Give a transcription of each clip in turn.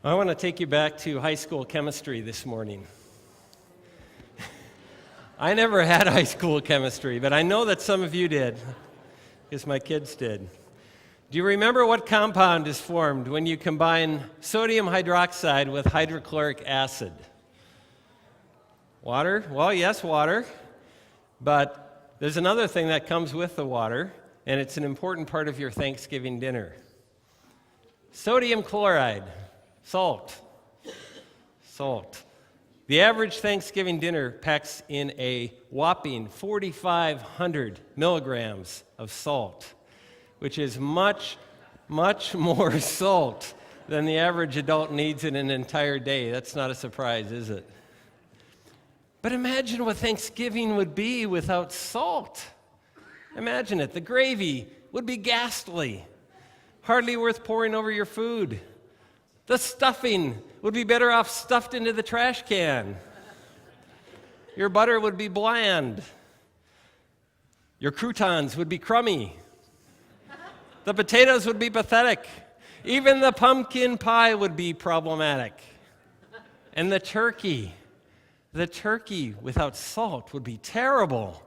I want to take you back to high school chemistry this morning. I never had high school chemistry, but I know that some of you did, because my kids did. Do you remember what compound is formed when you combine sodium hydroxide with hydrochloric acid? Water? Well, yes, water. But there's another thing that comes with the water, and it's an important part of your Thanksgiving dinner. Sodium chloride. Salt. The average Thanksgiving dinner packs in a whopping 4,500 milligrams of salt, which is much, much more salt than the average adult needs in an entire day. That's not a surprise, is it? But imagine what Thanksgiving would be without salt. Imagine it. The gravy would be ghastly, hardly worth pouring over your food. The stuffing would be better off stuffed into the trash can. Your butter would be bland. Your croutons would be crummy. The potatoes would be pathetic. Even the pumpkin pie would be problematic. And the turkey without salt would be terrible,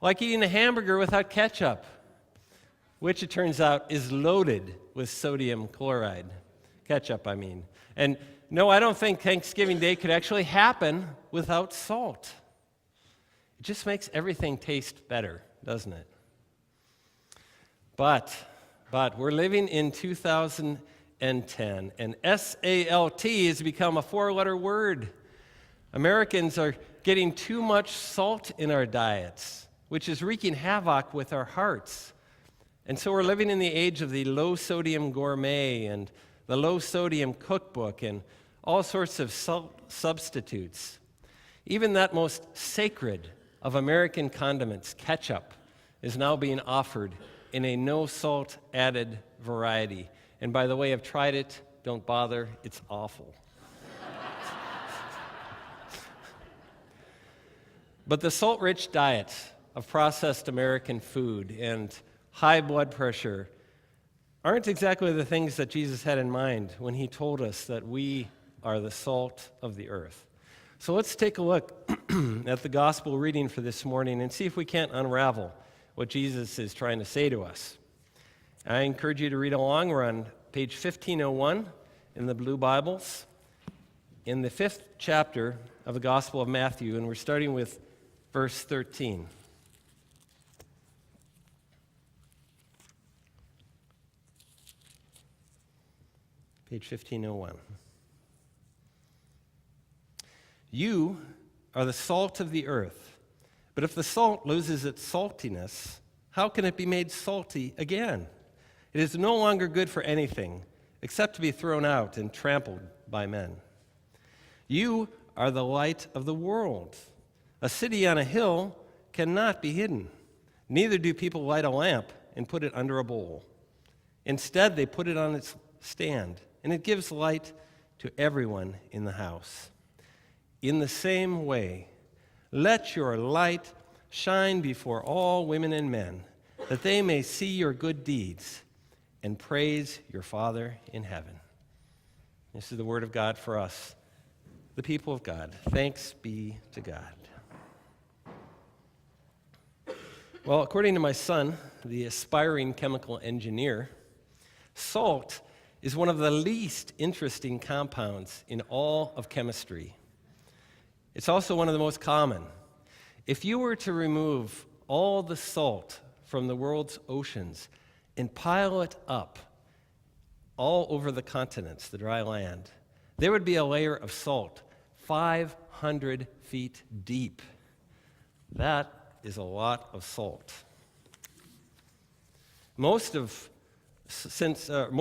like eating a hamburger without ketchup, which it turns out is loaded with sodium chloride. Ketchup, I mean. And no, I don't think Thanksgiving Day could actually happen without salt. It just makes everything taste better, doesn't it? But we're living in 2010, and SALT has become a four-letter word. Americans are getting too much salt in our diets, which is wreaking havoc with our hearts. And so we're living in the age of the low-sodium gourmet and the low-sodium cookbook and all sorts of salt substitutes. Even that most sacred of American condiments, ketchup, is now being offered in a no-salt added variety. And by the way, I've tried it. Don't bother. It's awful. But the salt-rich diet of processed American food and high blood pressure aren't exactly the things that Jesus had in mind when he told us that we are the salt of the earth. So let's take a look at the gospel reading for this morning and see if we can't unravel what Jesus is trying to say to us. I encourage you to read along. We're on page 1501 in the blue Bibles, in the 5th chapter of the Gospel of Matthew, and we're starting with verse 13. Page 1501. You are the salt of the earth, but if the salt loses its saltiness, how can it be made salty again? It is no longer good for anything except to be thrown out and trampled by men. You are the light of the world. A city on a hill cannot be hidden. Neither do people light a lamp and put it under a bowl. Instead, they put it on its stand, and it gives light to everyone in the house. In the same way, let your light shine before all women and men, that they may see your good deeds and praise your Father in heaven. This is the word of God for us, the people of God. Thanks be to God. Well, according to my son, the aspiring chemical engineer, salt is one of the least interesting compounds in all of chemistry. It's also one of the most common. If you were to remove all the salt from the world's oceans and pile it up all over the continents, the dry land, there would be a layer of salt 500 feet deep. That is a lot of salt. Most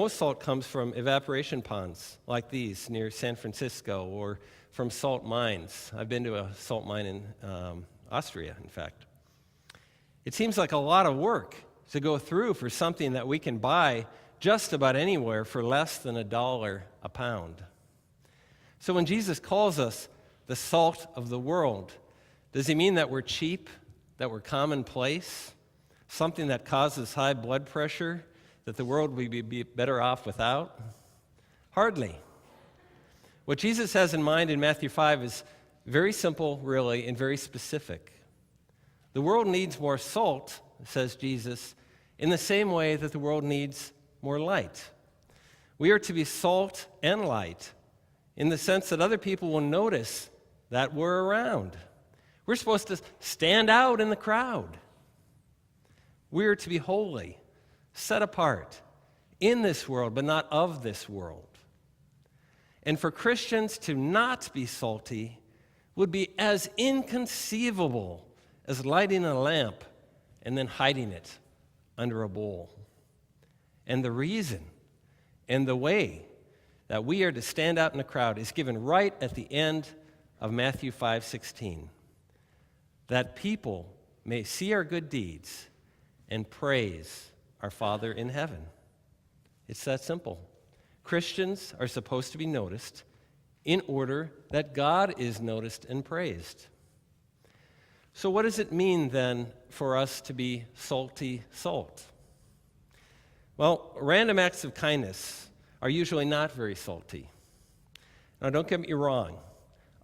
salt comes from evaporation ponds like these near San Francisco or from salt mines. I've been to a salt mine in Austria, in fact. It seems like a lot of work to go through for something that we can buy just about anywhere for less than $1 a pound. So when Jesus calls us the salt of the world, does he mean that we're cheap, that we're commonplace, something that causes high blood pressure, that the world would be better off without? Hardly. What Jesus has in mind in Matthew 5 is very simple, really, and very specific. The world needs more salt, says Jesus, in the same way that the world needs more light. We are to be salt and light in the sense that other people will notice that we're around. We're supposed to stand out in the crowd. We are to be holy, set apart, in this world, but not of this world. And for Christians to not be salty would be as inconceivable as lighting a lamp and then hiding it under a bowl. And the reason and the way that we are to stand out in the crowd is given right at the end of Matthew 5:16, that people may see our good deeds and praise our Father in heaven. It's that simple. Christians are supposed to be noticed in order that God is noticed and praised. So what does it mean then for us to be salty salt? Well, random acts of kindness are usually not very salty. Now, don't get me wrong.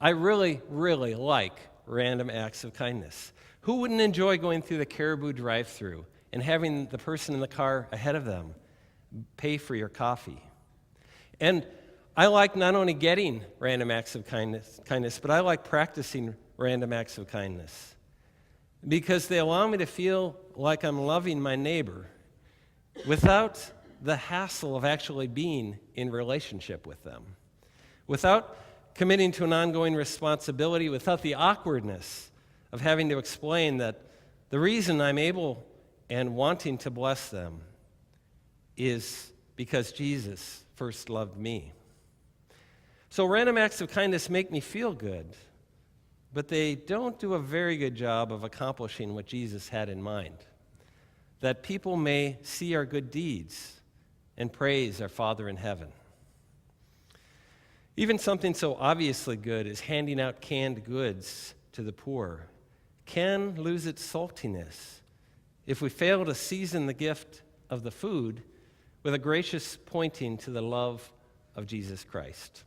I really, really like random acts of kindness. Who wouldn't enjoy going through the Caribou drive-thru and having the person in the car ahead of them pay for your coffee? And I like not only getting random acts of kindness, but I like practicing random acts of kindness because they allow me to feel like I'm loving my neighbor without the hassle of actually being in relationship with them, without committing to an ongoing responsibility, without the awkwardness of having to explain that the reason I'm able and wanting to bless them is because Jesus first loved me. So random acts of kindness make me feel good, but they don't do a very good job of accomplishing what Jesus had in mind, that people may see our good deeds and praise our Father in heaven. Even something so obviously good as handing out canned goods to the poor can lose its saltiness if we fail to season the gift of the food with a gracious pointing to the love of Jesus Christ.